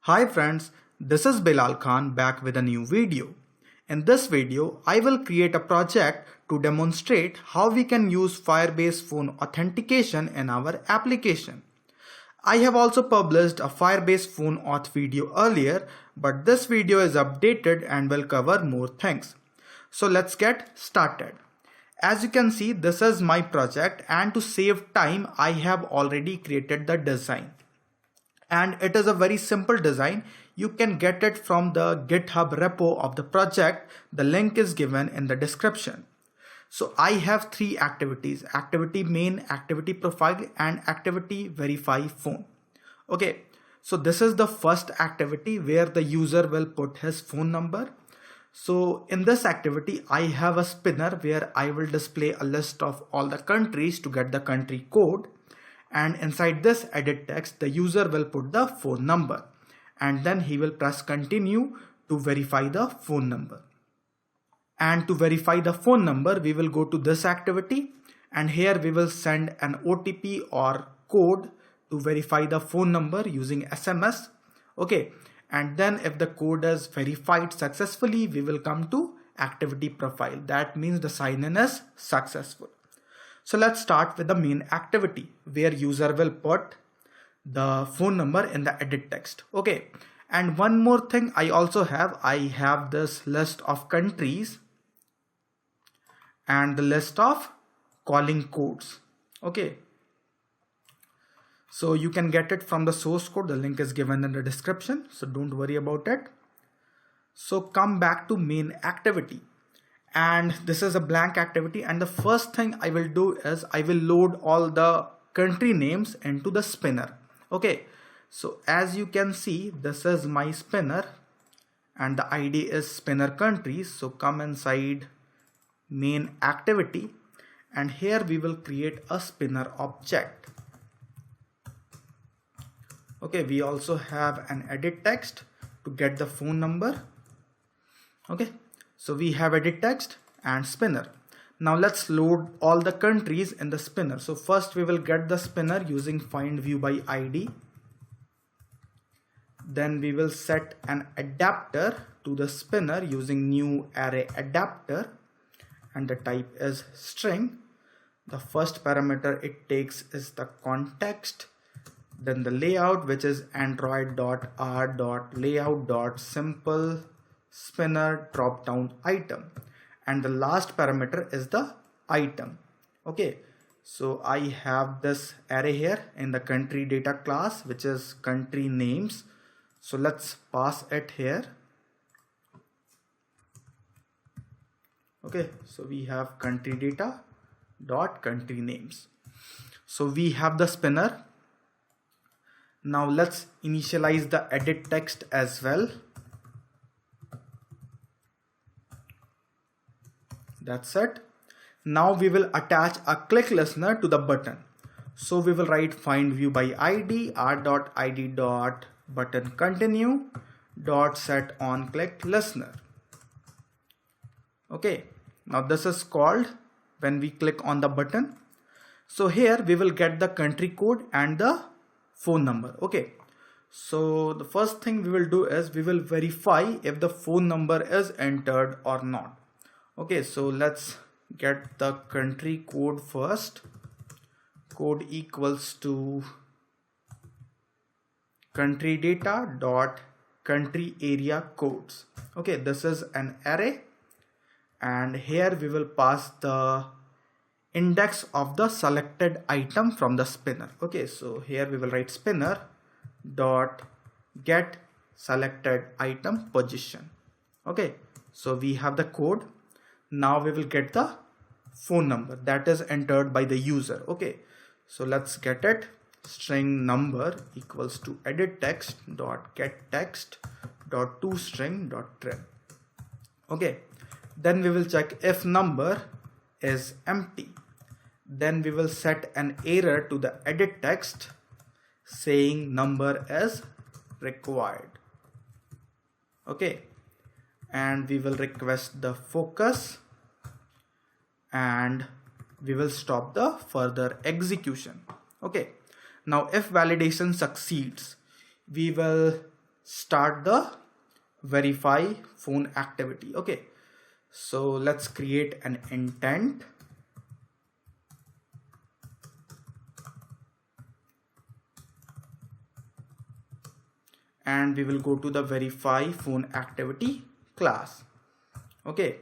Hi friends, this is Bilal Khan back with a new video. In this video, I will create a project to demonstrate how we can use Firebase Phone Authentication in our application. I have also published a Firebase Phone Auth video earlier, but this video is updated and will cover more things. So let's get started. As you can see, this is my project, and to save time, I have already created the design. And it is a very simple design. You can get it from the GitHub repo of the project. The link is given in the description. So I have three activities: activity main, activity profile, and activity verify phone. Okay, so this is the first activity where the user will put his phone number. So in this activity, I have a spinner where I will display a list of all the countries to get the country code. And inside this edit text, the user will put the phone number, and then he will press continue to verify the phone number. And to verify the phone number, we will go to this activity, and here we will send an OTP or code to verify the phone number using SMS. Okay, and then if the code is verified successfully, we will come to activity profile. That means the sign-in is successful. So let's start with the main activity where user will put the phone number in the edit text. Okay, and one more thing I have this list of countries and the list of calling codes. Okay, so you can get it from the source code. The link is given in the description, so don't worry about it. So come back to main activity. And this is a blank activity, and the first thing I will do is I will load all the country names into the spinner. Okay, so as you can see, this is my spinner and the ID is spinner countries. So come inside main activity, and here we will create a spinner object. Okay, we also have an edit text to get the phone number. Okay, so we have edit text and spinner. Now let's load all the countries in the spinner. So first we will get the spinner using find view by ID. Then we will set an adapter to the spinner using new array adapter, and the type is string. The first parameter it takes is the context. Then the layout, which is android.r.layout.simple spinner drop down item, and the last parameter is the item. Okay, so I have this array here in the country data class, which is country names. So let's pass it here. Okay, so we have country data dot country names. So we have the spinner. Now let's initialize the edit text as well. That's it. Now we will attach a click listener to the button. So we will write find view by ID r.id.button continue dot set on click listener. Okay, now this is called when we click on the button. So here we will get the country code and the phone number. Okay, so the first thing we will do is we will verify if the phone number is entered or not. Okay, so let's get the country code first. Code equals to country data dot country area codes. Okay, this is an array, and here we will pass the index of the selected item from the spinner. Okay, so here we will write spinner dot get selected item position. Okay, so we have the code. Now we will get the phone number that is entered by the user. Okay, so let's get it. String number equals to edit text dot get text dot toString dot trim. Okay, then we will check if number is empty. Then we will set an error to the edit text saying number is required. Okay, and we will request the focus, and we will stop the further execution. Okay, now if validation succeeds, we will start the verify phone activity. Okay, so let's create an intent. And we will go to the verify phone activity class. Okay,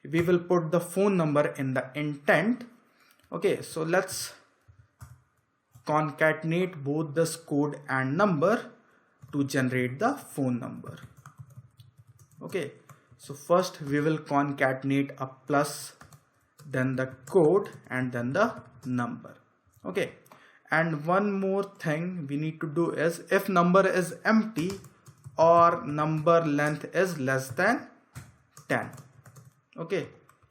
we will put the phone number in the intent. Okay, so let's concatenate both this code and number to generate the phone number. Okay, so first we will concatenate a plus, then the code, and then the number. Okay, and one more thing we need to do is if number is empty or number length is less than 10. Okay,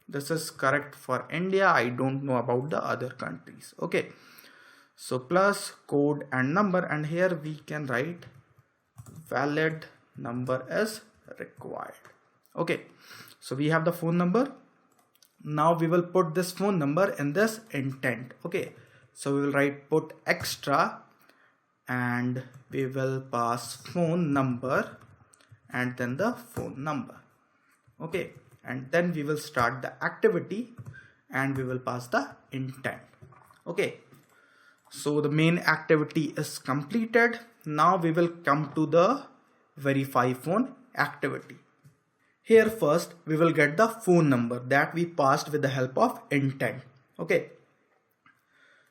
this is correct for India. I don't know about the other countries. Okay, so plus code and number, and here we can write valid number is required. Okay, so we have the phone number. Now we will put this phone number in this intent. Okay, so we will write put extra and we will pass phone number and then the phone number. Okay, and then we will start the activity and we will pass the intent. Okay, so the main activity is completed. Now we will come to the verify phone activity. Here first we will get the phone number that we passed with the help of intent. Okay,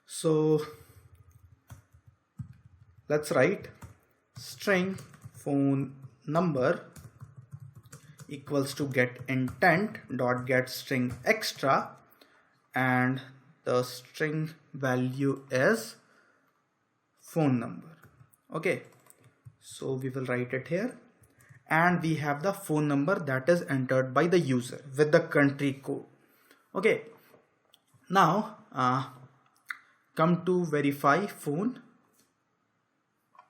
so let's write string phone number equals to get intent dot get string extra, and the string value is phone number. Okay, so we will write it here, and we have the phone number that is entered by the user with the country code. Okay, now come to verify phone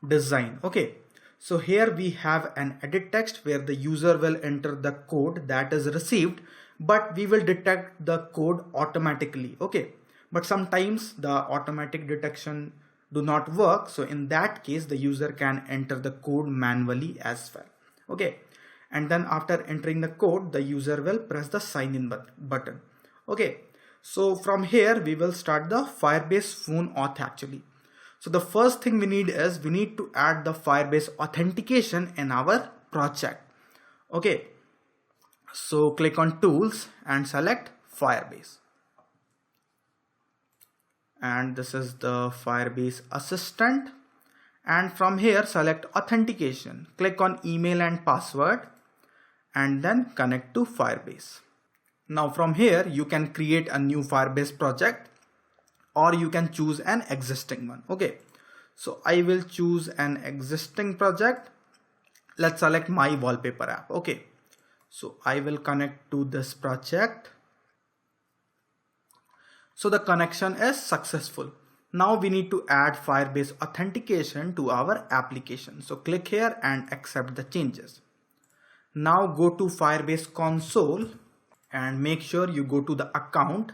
design. Okay, so here we have an edit text where the user will enter the code that is received, but we will detect the code automatically. Okay, but sometimes the automatic detection do not work, so in that case the user can enter the code manually as well. Okay, and then after entering the code the user will press the sign in button. Okay, so from here we will start the Firebase Phone Auth actually. So the first thing we need is we need to add the Firebase authentication in our project. Okay, so click on tools and select Firebase, and this is the Firebase assistant, and from here select authentication, click on email and password, and then connect to Firebase. Now from here you can create a new Firebase project or you can choose an existing one. Okay, so I will choose an existing project. Let's select my wallpaper app. Okay, so I will connect to this project. So the connection is successful. Now we need to add Firebase authentication to our application. So click here and accept the changes. Now go to Firebase console and make sure you go to the account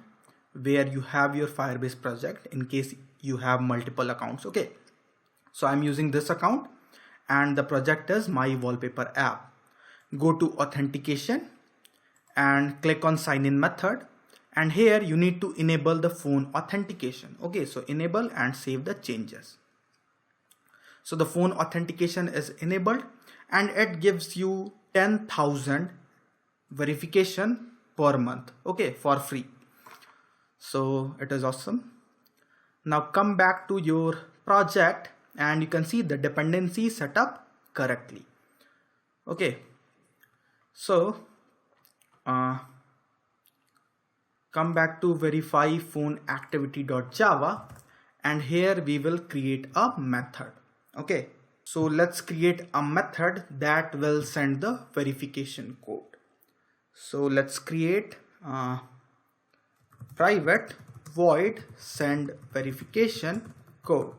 where you have your Firebase project in case you have multiple accounts. Okay, so I'm using this account and the project is my wallpaper app. Go to authentication and click on sign in method, and here you need to enable the phone authentication. Okay, so enable and save the changes. So the phone authentication is enabled and it gives you 10,000 verification per month. Okay, for free. So it is awesome. Now come back to your project and you can see the dependency set up correctly. Okay, so come back to verify phone activity.java, and here we will create a method. Okay, so let's create a method that will send the verification code. So let's create private void send verification code.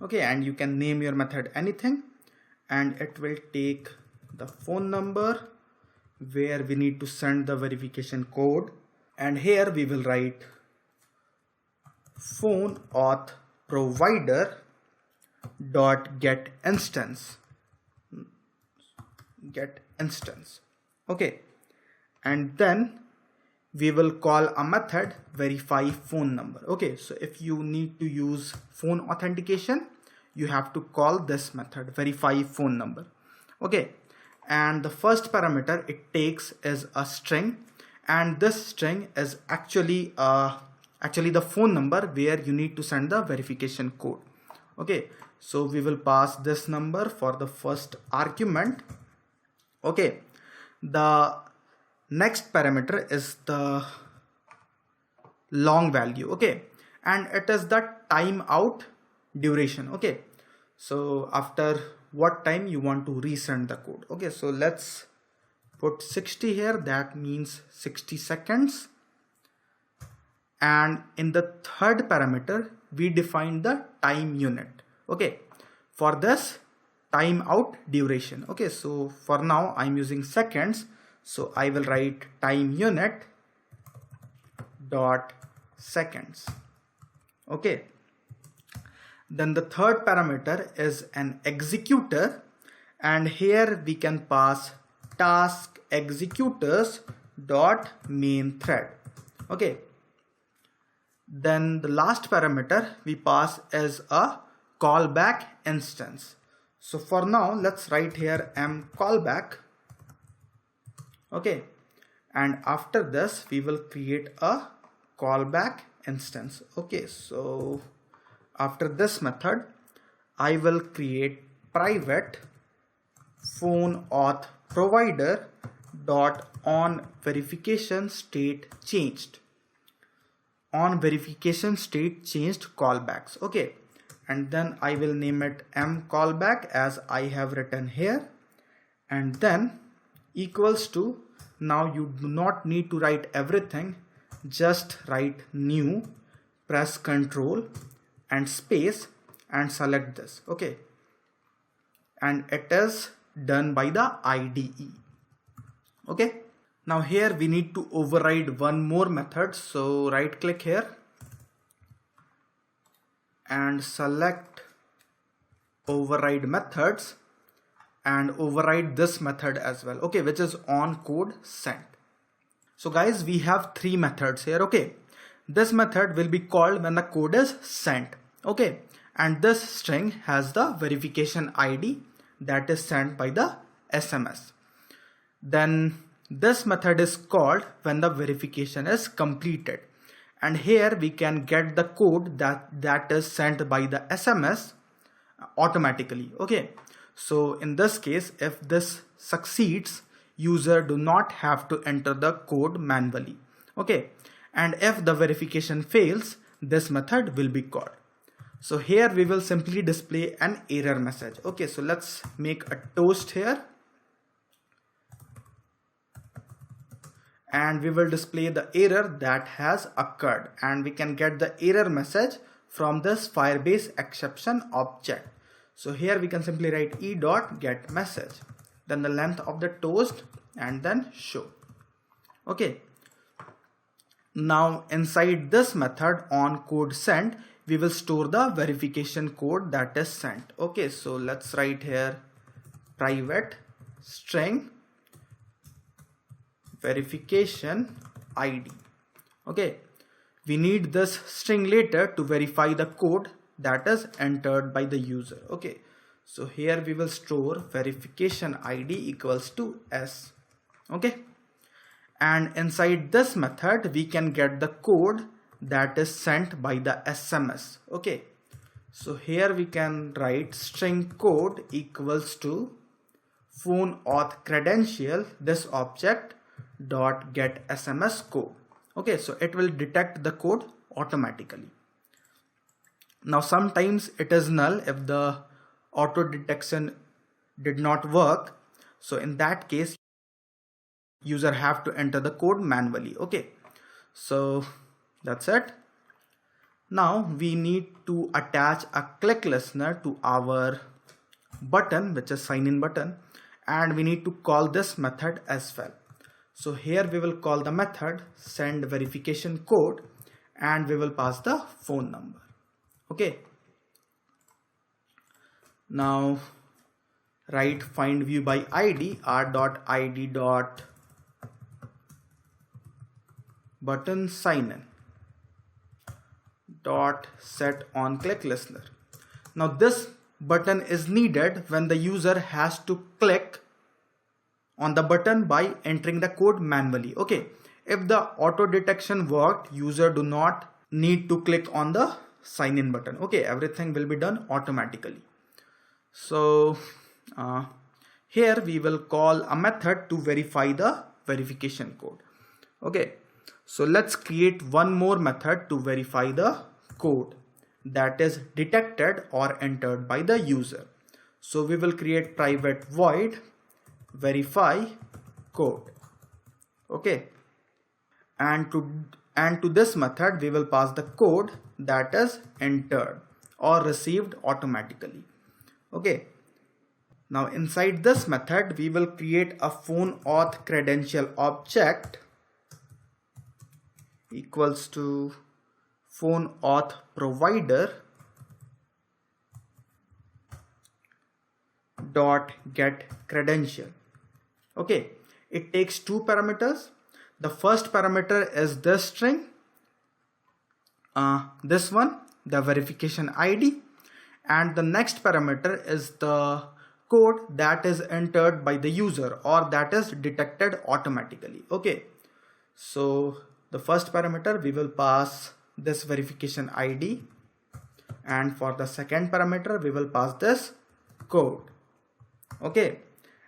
Okay, and you can name your method anything, and it will take the phone number where we need to send the verification code, and here we will write phone auth provider dot get instance. get instance. Okay, and then we will call a method verify phone number. Okay, so if you need to use phone authentication, you have to call this method verify phone number. Okay, and the first parameter it takes is a string, and this string is actually the phone number where you need to send the verification code. Okay, so we will pass this number for the first argument. Okay, the next parameter is the long value. Okay, and it is the timeout duration. Okay, so after what time you want to resend the code. Okay, so let's put 60 here, that means 60 seconds. And in the third parameter we define the time unit. Okay, for this timeout duration. Okay, so for now I'm using seconds, so I will write time unit dot seconds. Okay, then the third parameter is an executor, and here we can pass task executors dot main thread. Okay, then the last parameter we pass is a callback instance. So for now let's write here callback. Okay, and after this we will create a callback instance. Okay, so after this method I will create private phone auth provider dot on verification state changed callbacks. Okay, and then I will name it callback as I have written here, and then equals to, now you do not need to write everything, just write new, press Ctrl and space and select this. Okay, and it is done by the IDE. Okay, now here we need to override one more method, so right click here and select override methods and override this method as well. Okay, which is on code sent. So guys, we have three methods here. Okay, this method will be called when the code is sent. Okay, and this string has the verification ID that is sent by the SMS. Then this method is called when the verification is completed, and here we can get the code that is sent by the SMS automatically. Okay, so in this case, if this succeeds, user do not have to enter the code manually. Okay, and if the verification fails, this method will be called. So here we will simply display an error message. Okay, so let's make a toast here, and we will display the error that has occurred, and we can get the error message from this Firebase exception object. So here we can simply write e.getMessage, then the length of the toast, and then show. Okay, now inside this method on code sent, we will store the verification code that is sent. Okay, so let's write here private string verification ID. Okay, we need this string later to verify the code that is entered by the user. Okay, so here we will store verification ID equals to S. Okay, and inside this method we can get the code that is sent by the SMS. Okay, so here we can write string code equals to phone auth credential, this object dot get SMS code. Okay, so it will detect the code automatically. Now sometimes it is null if the auto detection did not work, so in that case user have to enter the code manually. Okay, so that's it. Now we need to attach a click listener to our button, which is sign in button, and we need to call this method as well. So here we will call the method send verification code, and we will pass the phone number. Okay, now write find view by id r.id dot button sign in dot set on click listener. Now this button is needed when the user has to click on the button by entering the code manually. Okay, if the auto detection worked, user do not need to click on the sign in button. Okay, everything will be done automatically. So here we will call a method to verify the verification code. Okay, so let's create one more method to verify the code that is detected or entered by the user. So we will create private void verify code. Okay, and to this method we will pass the code that is entered or received automatically. Okay, now inside this method we will create a phone auth credential object equals to phone auth provider dot get credential. Okay, it takes two parameters. The first parameter is this string, this one, the verification ID, and the next parameter is the code that is entered by the user or that is detected automatically. Okay, so the first parameter we will pass this verification ID, and for the second parameter we will pass this code. Okay,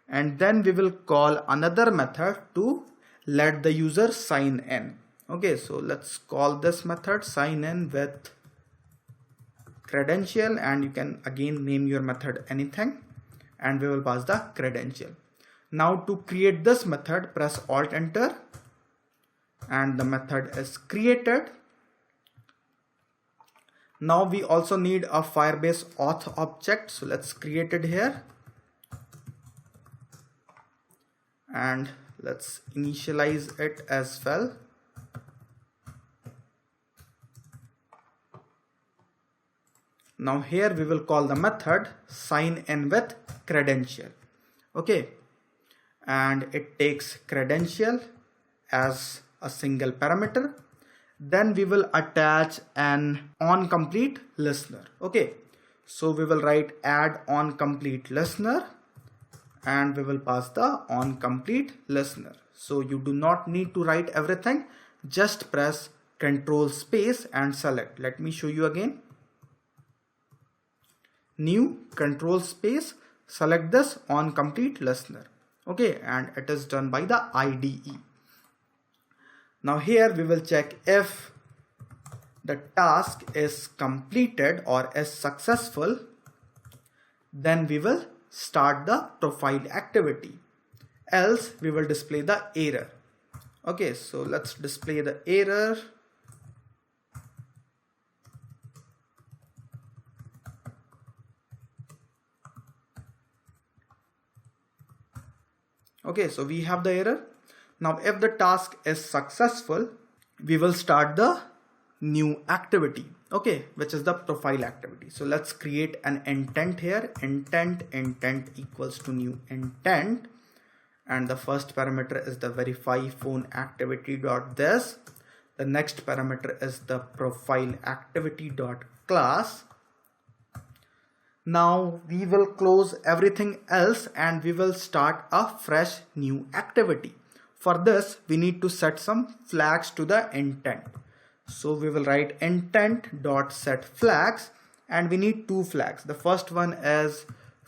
and then we will call another method to let the user sign in. Okay, so let's call this method sign in with credential, and you can again name your method anything, and we will pass the credential. Now to create this method, press Alt Enter, and the method is created. Now we also need a Firebase Auth object, so let's create it here, and let's initialize it as well. Now here we will call the method sign in with credential. Okay, and it takes credential as a single parameter. Then we will attach an onComplete listener. Okay, so we will write add onComplete listener, and we will pass the onComplete listener. So you do not need to write everything, just press Ctrl space and select. Let me show you again. New, Ctrl space, select this onComplete listener. Okay, and it is done by the IDE. Now here we will check if the task is completed or is successful, then we will start the profile activity, else we will display the error. Okay, so let's display the error. Okay, so we have the error. Now if the task is successful, we will start the new activity, okay, which is the profile activity. So let's create an intent here. Intent equals to new intent, and the first parameter is the verify phone activity dot this. The next parameter is the profile activity dot class. Now we will close everything else and we will start a fresh new activity. For this we need to set some flags to the intent. So we will write intent dot set flags, and we need two flags. The first one is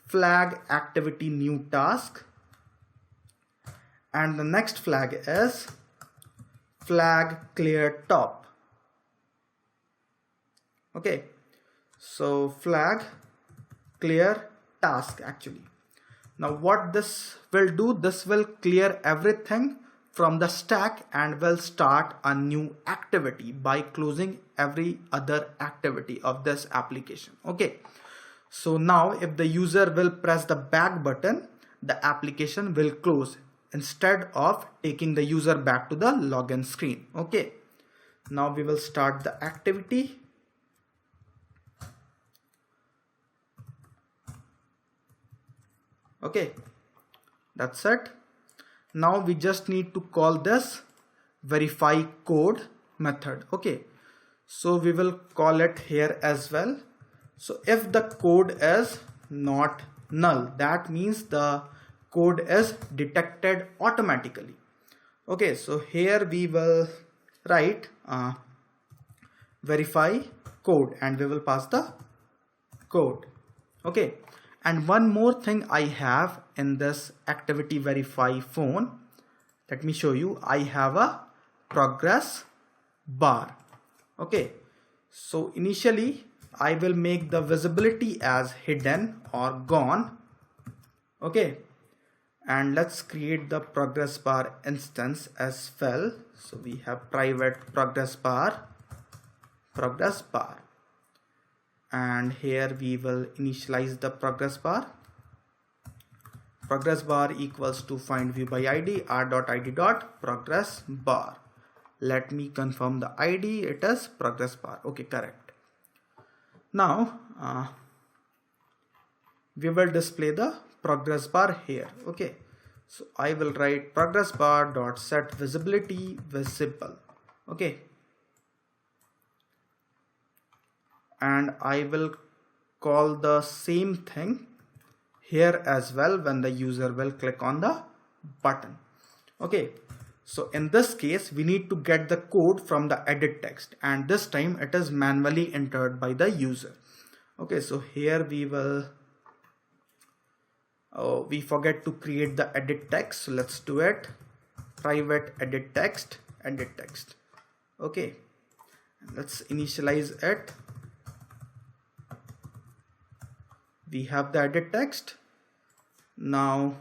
flag activity new task, and the next flag is flag clear top. Okay, so flag clear task actually. Now what this will do, this will clear everything from the stack and will start a new activity by closing every other activity of this application. Okay, so now if the user will press the back button, the application will close instead of taking the user back to the login screen. Okay, now we will start the activity. Okay, that's it. Now we just need to call this verify code method. Okay, so we will call it here as well. So if the code is not null, that means the code is detected automatically. Okay, so here we will write verify code and we will pass the code. Okay, and one more thing I have in this activity verify phone, let me show you. I have a progress bar. Okay, so initially I will make the visibility as hidden or gone. Okay, and let's create the progress bar instance as well. So we have private progress bar, and here we will initialize the progress bar. Progress bar equals to find view by id r.id dot progress bar. Let me confirm the id. It is progress bar. Okay, correct. Now we will display the progress bar here. Okay, so I will write progress bar dot set visibility visible. Okay, and I will call the same thing here as well when the user will click on the button. Okay, so in this case we need to get the code from the edit text, and this time it is manually entered by the user. Okay, so here we will we forget to create the edit text, so let's do it. Private edit text. Okay, let's initialize it. We have the edit text. Now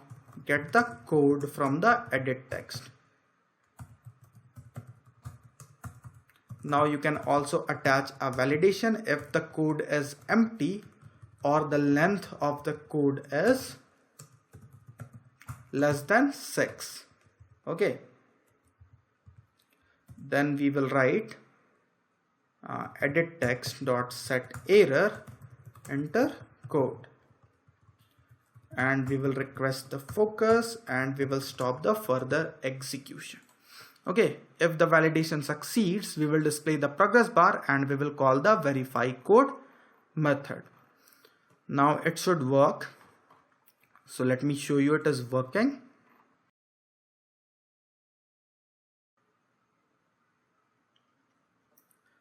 get the code from the edit text. Now you can also attach a validation if the code is empty or the length of the code is less than 6. Okay, then we will write edit text dot set error, enter code, and we will request the focus and we will stop the further execution. Okay, if the validation succeeds, we will display the progress bar and we will call the verify code method. Now it should work. So let me show you it is working.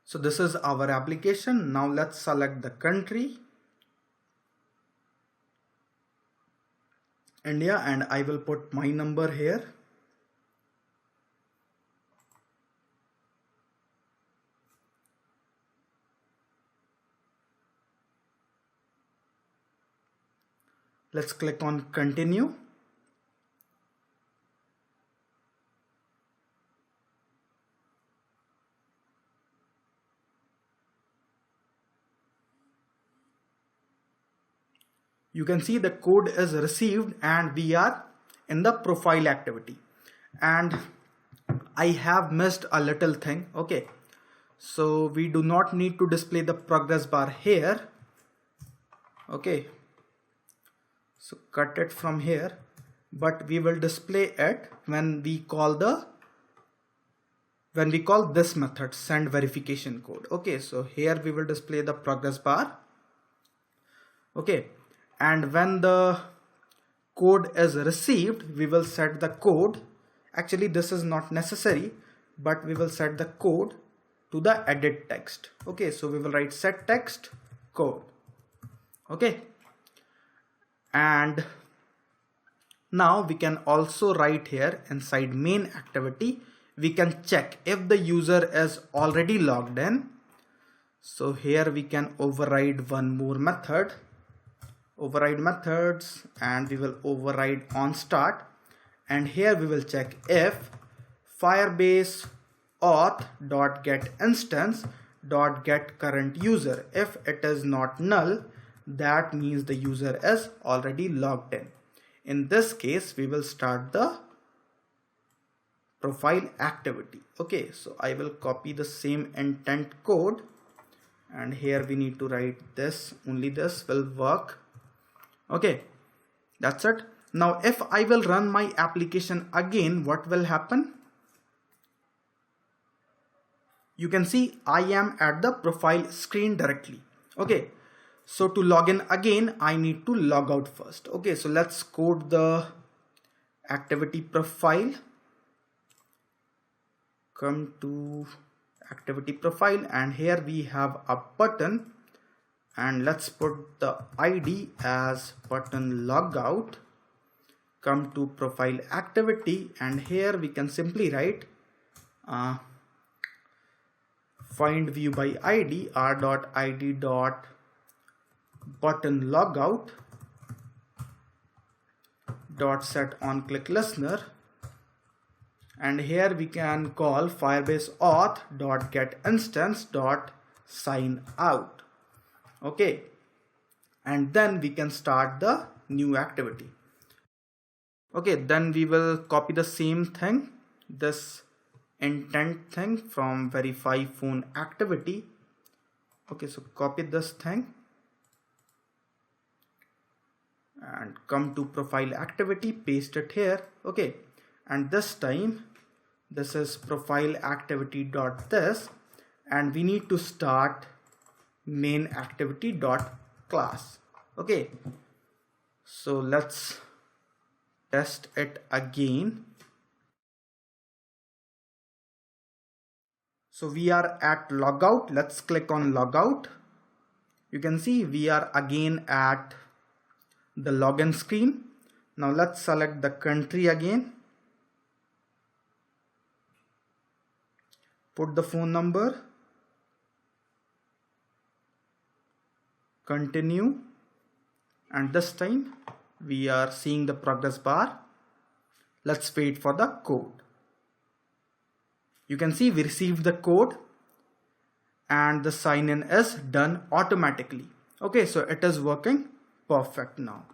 So this is our application. Now let's select the country, India, and I will put my number here. Let's click on continue. You can see the code is received and we are in the profile activity, and I have missed a little thing. Okay, so we do not need to display the progress bar here. Okay, so cut it from here, but we will display it when we call this method send verification code. Okay, so here we will display the progress bar. Okay, and when the code is received, we will set the code. Actually this is not necessary, but we will set the code to the edit text. Okay, so we will write set text code. Okay, and now we can also write here inside main activity, we can check if the user is already logged in. So here we can override one more method, override methods, and we will override on start, and here we will check if Firebase auth dot get instance dot get current user. If it is not null, that means the user is already logged in. In this case we will start the profile activity. Okay, so I will copy the same intent code, and here we need to write this, only this will work. Okay, That's it. Now if I will run my application again, what will happen? You can see I am at the profile screen directly. Okay, so to log in again, I need to log out first. Okay, so let's code the activity profile. Come to activity profile, and here we have a button, and let's put the ID as button logout. Come to profile activity, and here we can simply write find view by ID r.id.button logout dot set on click listener, and here we can call Firebase Auth dot get instance dot sign out. Okay, and then we can start the new activity. Okay, then we will copy the same thing, this intent thing from verify phone activity. Okay, so copy this thing and come to profile activity, paste it here. Okay, and this time this is profile activity dot this, and we need to start main activity dot class. Okay, so let's test it again. So we are at logout. Let's click on logout. You can see we are again at the login screen. Now let's select the country again. Put the phone number. Continue. And this time we are seeing the progress bar. Let's wait for the code. You can see we received the code and the sign in is done automatically. Okay, so it is working perfect now.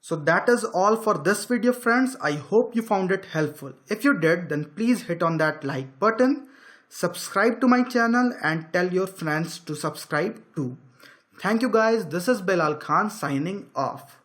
So that is all for this video, friends. I hope you found it helpful. If you did, then please hit on that like button, subscribe to my channel, and tell your friends to subscribe too. Thank you guys. This is Bilal Khan signing off.